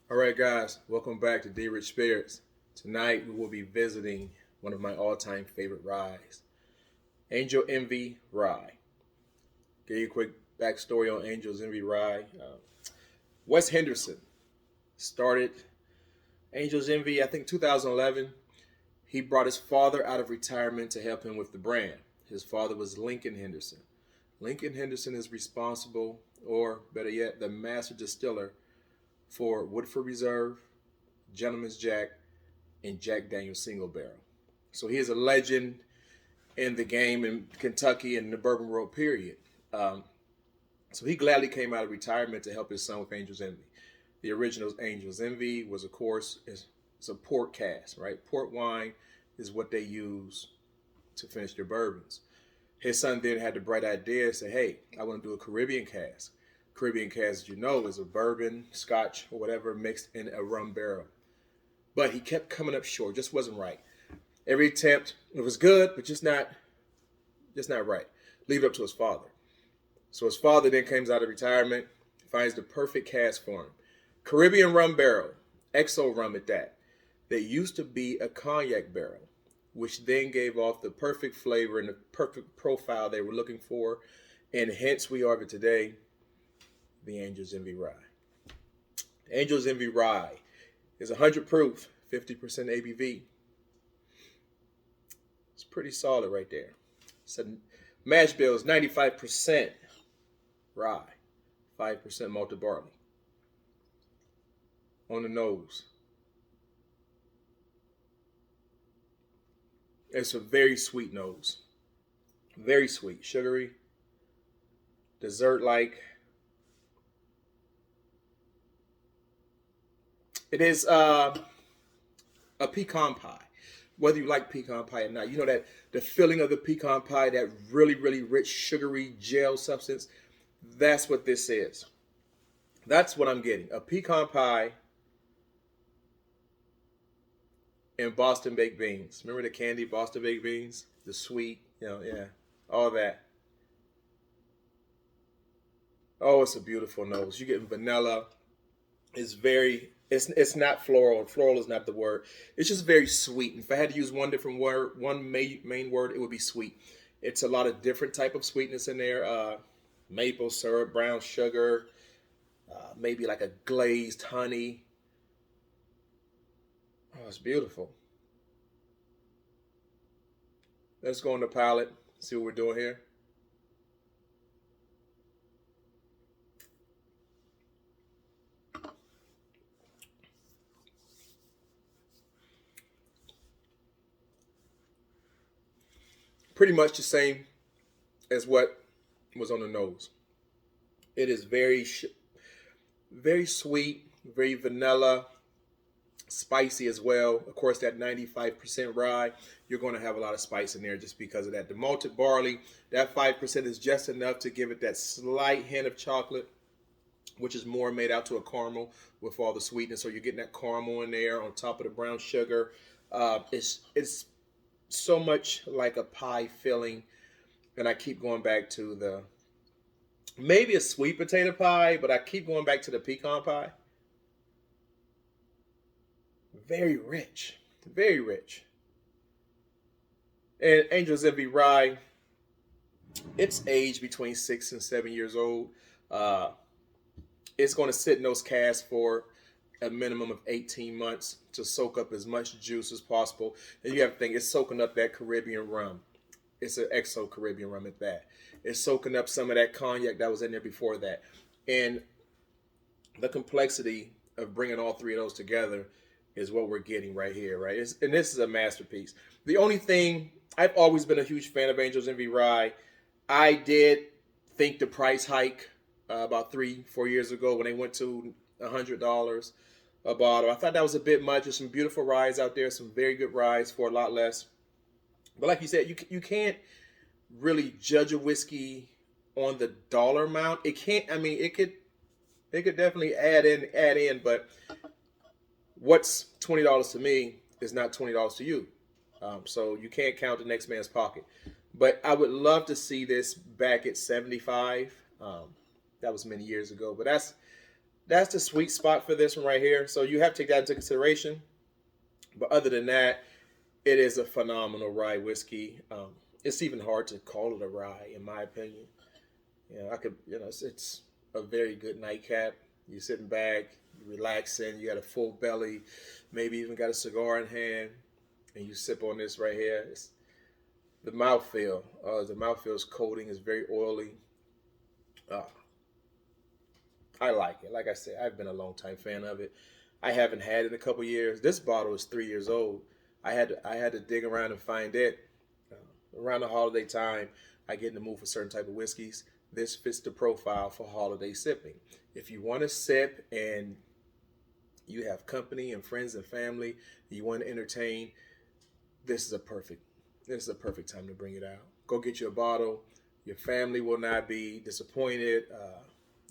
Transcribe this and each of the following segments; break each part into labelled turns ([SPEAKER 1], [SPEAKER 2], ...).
[SPEAKER 1] All right, guys, welcome back to D Rich Spirits. Tonight we will be visiting one of my all-time favorite ryes, Angel Envy Rye. Give you a quick backstory on Angel's Envy Rye. Wes Henderson started Angel's Envy, I think 2011. He brought his father out of retirement to help him with the brand. His father was Lincoln Henderson. Lincoln Henderson is responsible, or better yet, the master distiller for Woodford Reserve, Gentleman's Jack, and Jack Daniel's Single Barrel. So he is a legend in the game in Kentucky and the Bourbon World period. Um, so he gladly came out of retirement to help his son with Angel's Envy. The original Angel's Envy was, of course, it's a port cask, right? Port wine is what they use to finish their bourbons. His son then had the bright idea to say, hey, I want to do a Caribbean cask. Caribbean cask, as you know, is a bourbon, scotch, or whatever mixed in a rum barrel. But he kept coming up short, just wasn't right. Every attempt, it was good, but just not right. Leave it up to his father. So his father then comes out of retirement, finds the perfect cask for him. Caribbean rum barrel, XO rum at that. That used to be a cognac barrel, which then gave off the perfect flavor and the perfect profile they were looking for. And hence we are today, the Angel's Envy Rye. Angel's Envy Rye is 100 proof, 50% ABV. It's pretty solid right there. So mash bill is 95% rye, 5% malted barley. On the nose, it's a very sweet nose. Very sweet, sugary, dessert-like. It is a pecan pie. Whether you like pecan pie or not, you know that the filling of the pecan pie, that really, really rich, sugary gel substance, that's what this is. That's what I'm getting. A pecan pie and Boston baked beans. Remember the candy Boston baked beans? The sweet, yeah, all that. Oh, it's a beautiful nose. You're getting vanilla. It's not floral. Floral is not the word. It's just very sweet. If I had to use one different word, one main word, it would be sweet. It's a lot of different type of sweetness in there. Maple syrup, brown sugar, maybe like a glazed honey. Oh, it's beautiful. Let's go on the palate. See what we're doing here. Pretty much the same as what was on the nose. It is very sweet, very vanilla, spicy as well. Of course, that 95% rye, you're going to have a lot of spice in there just because of that. The malted barley, that 5% is just enough to give it that slight hint of chocolate, which is more made out to a caramel with all the sweetness. So you're getting that caramel in there on top of the brown sugar. It's so much like a pie filling, and I keep going back to the maybe a sweet potato pie, but I keep going back to the pecan pie. Very rich, very rich. And Angel's Envy Rye, it's aged between 6 and 7 years old. Uh, it's going to sit in those casks for a minimum of 18 months to soak up as much juice as possible. And you have to think it's soaking up that Caribbean rum. It's an XO Caribbean rum at that. It's soaking up some of that cognac that was in there before that. And the complexity of bringing all three of those together is what we're getting right here, right? And this is a masterpiece. The only thing, I've always been a huge fan of Angel's Envy Rye. I did think the price hike about 3, 4 years ago when they went to $100 a bottle. I thought that was a bit much. There's some beautiful ryes out there, some very good ryes for a lot less. But like you said, you can't really judge a whiskey on the dollar amount. It can't. I mean, it could definitely add in, but what's $20 to me is not $20 to you. So you can't count the next man's pocket. But I would love to see this back at 75. That was many years ago, but that's the sweet spot for this one right here. So you have to take that into consideration. But other than that, it is a phenomenal rye whiskey. It's even hard to call it a rye, in my opinion. I could, it's a very good nightcap. You're sitting back, relaxing. You got a full belly, maybe even got a cigar in hand, and you sip on this right here. The mouthfeel. The mouthfeel's coating is very oily. Uh, I like it. Like I said, I've been a long time fan of it. I haven't had it in a couple years. This bottle is 3 years old. I had to dig around and find it. Around the holiday time, I get in the mood for certain type of whiskeys. This fits the profile for holiday sipping. If you want to sip and you have company and friends and family, you want to entertain, this is a perfect this is a perfect time to bring it out. Go get you a bottle. Your family will not be disappointed.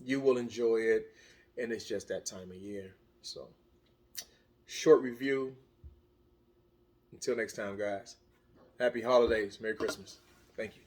[SPEAKER 1] You will enjoy it, and it's just that time of year. So, short review. Until next time, guys. Happy holidays. Merry Christmas. Thank you.